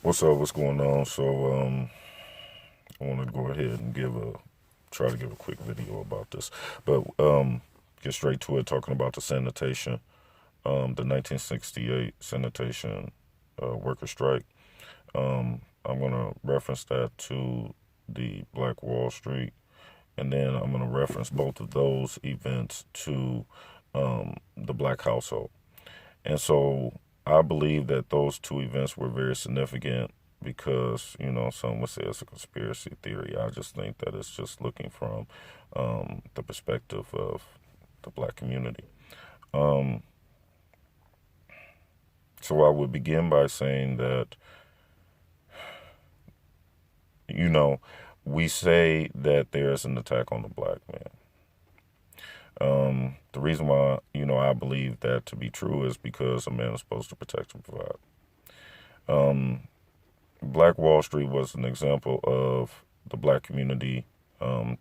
What's up? What's going on? I want to go ahead and try to give a quick video about this, but get straight to it. Talking about the sanitation, the 1968 sanitation worker strike. I'm gonna reference that to the Black Wall Street, and then I'm gonna reference both of those events to the Black household. And so I believe that those two events were very significant because, some would say it's a conspiracy theory. I just think that it's just looking from the perspective of the black community. Um, so I would begin by saying that, you know, we say that there is an attack on the black man. The reason why, I believe that to be true is because a man is supposed to protect and provide. Um, Black Wall Street was an example of the black community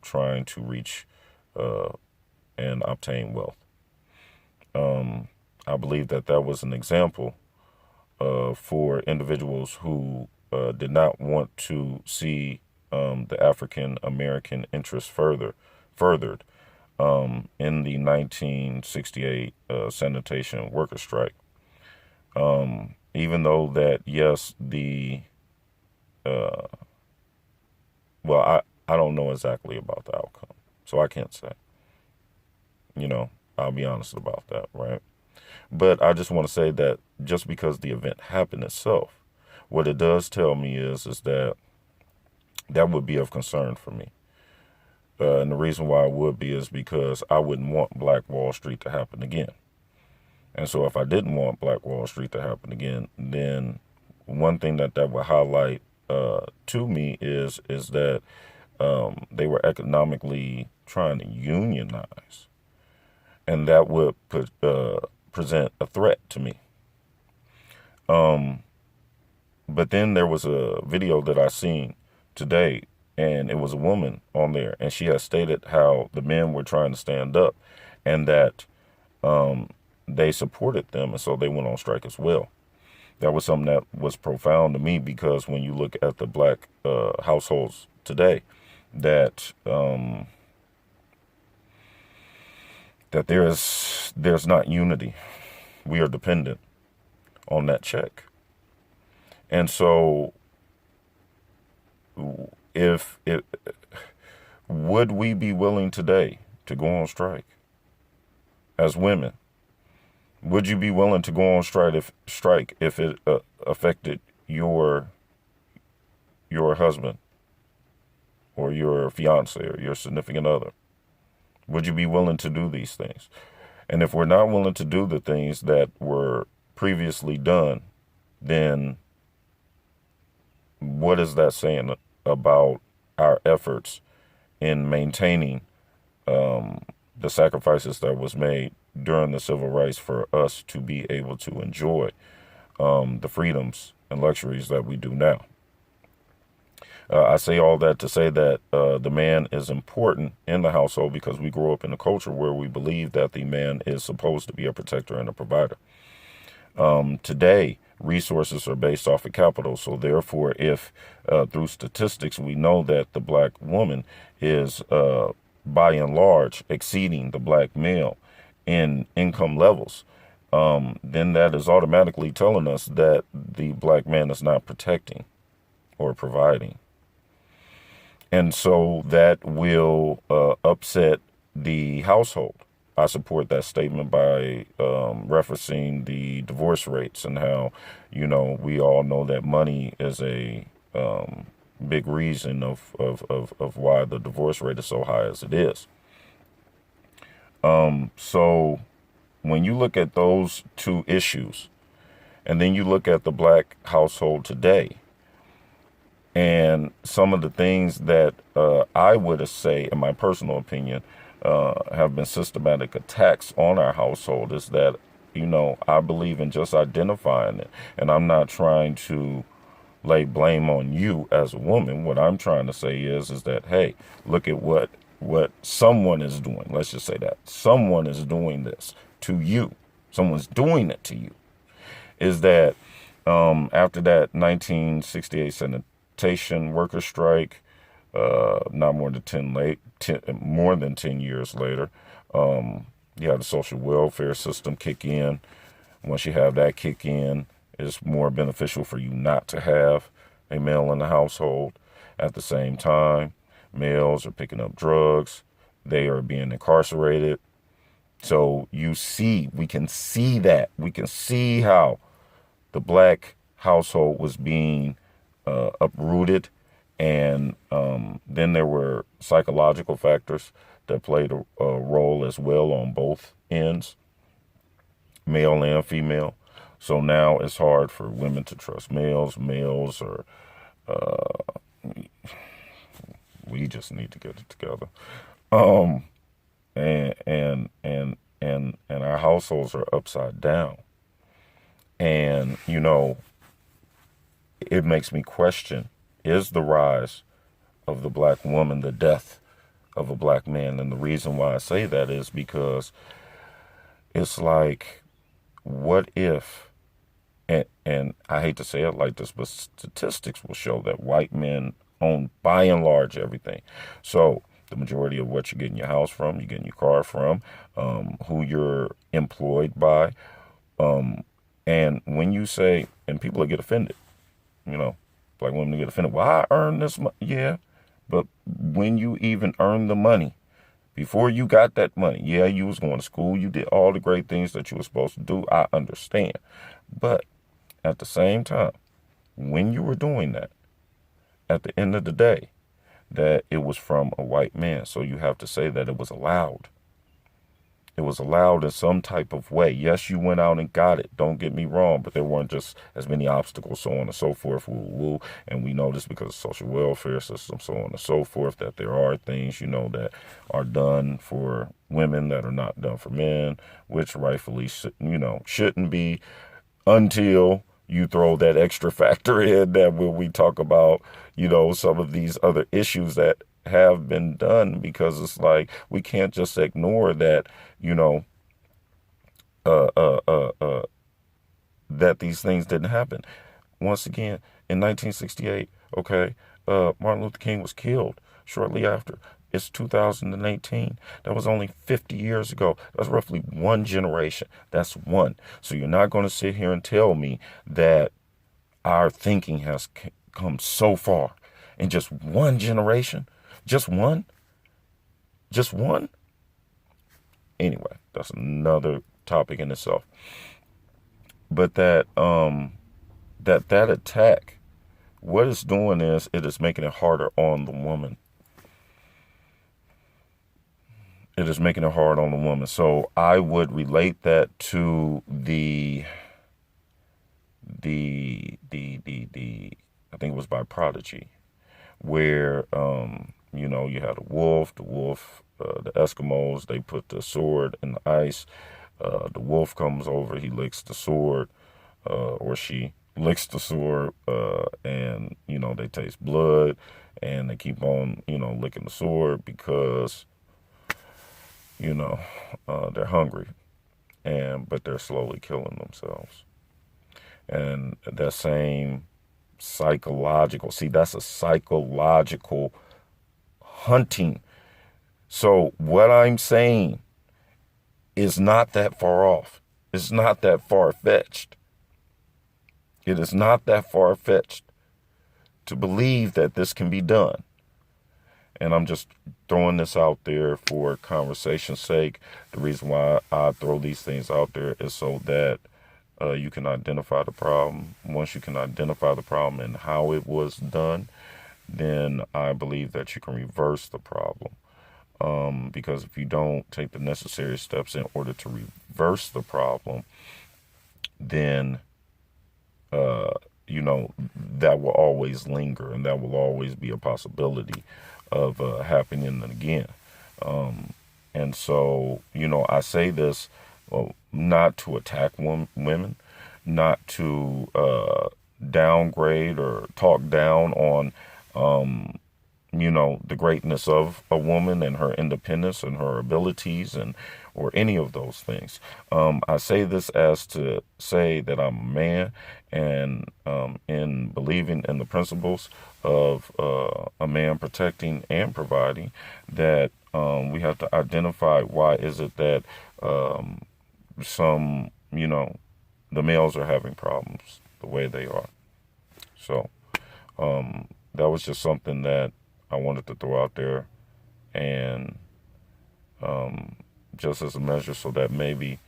trying to reach uh, and obtain wealth. Um, I believe that that was an example for individuals who did not want to see the African American interest furthered in the 1968 sanitation worker strike. Even though that, yes, uh, I don't know exactly about the outcome, so I can't say. I'll be honest about that, right? But I just want to say that just because the event happened itself, what it does tell me is that that would be of concern for me. And the reason why it would be is because I wouldn't want Black Wall Street to happen again. And so if I didn't want Black Wall Street to happen again, then one thing that would highlight to me is that they were economically trying to unionize, and that would present a threat to me. Um, but then there was a video that I seen today, and it was a woman on there, and she had stated how the men were trying to stand up, and that um, they supported them, and so they went on strike as well. That was something that was profound to me because when you look at the black households today, that that there's not unity. We are dependent on that check, and so if it would we be willing today to go on strike as women? Would you be willing to go on strike if it affected your husband or your fiance or your significant other? Would you be willing to do these things? And if we're not willing to do the things that were previously done, then what is that saying about our efforts in maintaining the sacrifices that was made during the civil rights for us to be able to enjoy the freedoms and luxuries that we do now? I say all that to say that the man is important in the household because we grow up in a culture where we believe that the man is supposed to be a protector and a provider. Today, resources are based off of capital. So therefore, if through statistics we know that the black woman is by and large exceeding the black male in income levels, then that is automatically telling us that the black man is not protecting or providing. And so that will upset the household. I support that statement by referencing the divorce rates and how, we all know that money is a big reason of why the divorce rate is so high as it is. So when you look at those two issues, and then you look at the black household today, and some of the things that I would say, in my personal opinion, have been systematic attacks on our household is that, I believe in just identifying it. And I'm not trying to lay blame on you as a woman. What I'm trying to say is that, hey, look at what someone is doing. Let's just say that. Someone is doing this to you. Someone's doing it to you. Is that After that 1968 sanitation worker strike, not more than 10 years later, you have the social welfare system kick in. Once you have that kick in, it's more beneficial for you not to have a male in the household. At the same time, males are picking up drugs. They are being incarcerated. So we can see that. We can see how the black household was being uprooted. And then there were psychological factors that played a role as well on both ends, male and female. So now it's hard for women to trust males. Males are, we just need to get it together. Um, and our households are upside down. And, it makes me question, is the rise of the black woman the death of a black man? And the reason why I say that is because it's like, what if, and I hate to say it like this, but statistics will show that white men own, by and large, everything. So the majority of what you're getting your house from, you're getting your car from, who you're employed by. And when you say, and people get offended, black women get offended. Well, I earned this money. Yeah, but when you even earned the money, before you got that money, yeah, you was going to school. You did all the great things that you were supposed to do. I understand. But at the same time, when you were doing that, at the end of the day, that it was from a white man. So you have to say that it was allowed. It was allowed in some type of way. Yes, you went out and got it. Don't get me wrong, but there weren't just as many obstacles, so on and so forth. Woo. And we know this because of social welfare system, so on and so forth, that there are things, that are done for women that are not done for men, which rightfully, shouldn't be, until you throw that extra factor in that when we talk about, some of these other issues that have been done, because it's like we can't just ignore that, uh, uh, uh, uh, that these things didn't happen. Once again, in 1968, okay, Martin Luther King was killed shortly after. It's 2018. That was only 50 years ago. That's roughly one generation. That's one. So you're not going to sit here and tell me that our thinking has come so far in just one generation. Just one? Just one? Anyway, that's another topic in itself. But that attack, what it's doing is it is making it harder on the woman. It is making it hard on the woman. So I would relate that to the I think it was by Prodigy, where you had a wolf, the Eskimos, they put the sword in the ice. The wolf comes over, he licks the sword, or she licks the sword, and they taste blood, and they keep on licking the sword because they're hungry, but they're slowly killing themselves. And that same psychological, see, that's a psychological hunting. So what I'm saying is not that far off. It's not that far-fetched. It is not that far-fetched to believe that this can be done. And I'm just throwing this out there for conversation's sake. The reason why I throw these things out there is so that you can identify the problem. Once you can identify the problem and how it was done, then I believe that you can reverse the problem. Because if you don't take the necessary steps in order to reverse the problem, then, that will always linger, and that will always be a possibility of happening again. And so, I say this not to attack women, not to downgrade or talk down on the greatness of a woman and her independence and her abilities and or any of those things. I say this as to say that I'm a man, and in believing in the principles of a man protecting and providing, that we have to identify why is it that some, the males are having problems the way they are. So that was just something that I wanted to throw out there, and just as a measure so that maybe,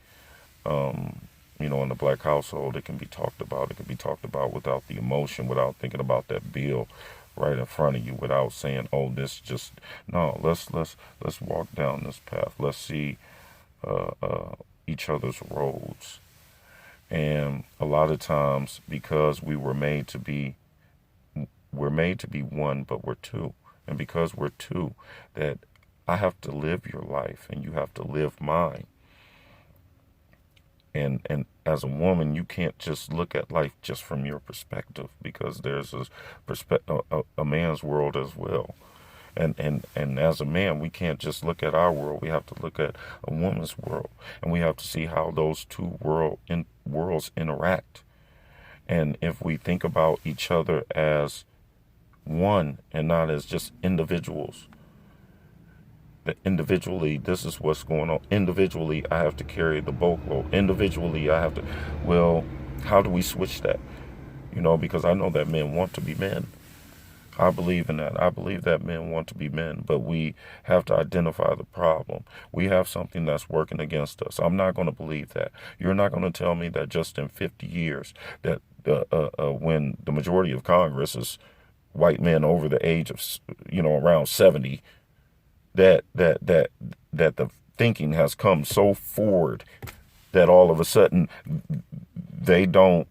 in the black household, it can be talked about. It can be talked about without the emotion, without thinking about that bill right in front of you, without saying, "Oh, this just no." Let's walk down this path. Let's see each other's roads. And a lot of times, because we're made to be one, but we're two. And because we're two, that I have to live your life and you have to live mine. And as a woman, you can't just look at life just from your perspective, because there's a man's world as well. And as a man, we can't just look at our world. We have to look at a woman's world, and we have to see how those two worlds interact. And if we think about each other as one and not as just individuals, that individually, this is what's going on. Individually, I have to carry the boatload. Individually, I have to. Well, how do we switch that? Because I know that men want to be men. I believe in that. I believe that men want to be men, but we have to identify the problem. We have something that's working against us. I'm not going to believe that. You're not going to tell me that just in 50 years, that when the majority of Congress is white men over the age of, around 70, that the thinking has come so forward that all of a sudden they don't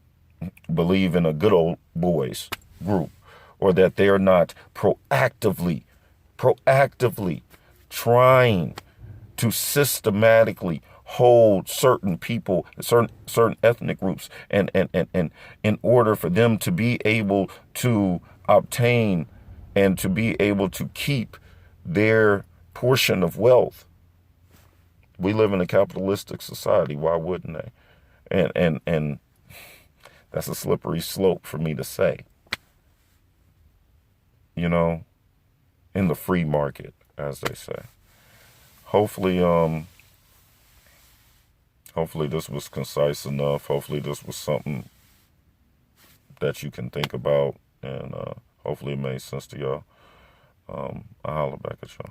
believe in a good old boys group, or that they're not proactively trying to systematically hold certain people, certain ethnic groups, and in order for them to be able to obtain and to be able to keep their portion of wealth. We live in a capitalistic society. Why wouldn't they? And that's a slippery slope for me to say. In the free market, as they say. Hopefully this was concise enough. Hopefully this was something that you can think about, and hopefully it made sense to y'all. I'll holler back at y'all.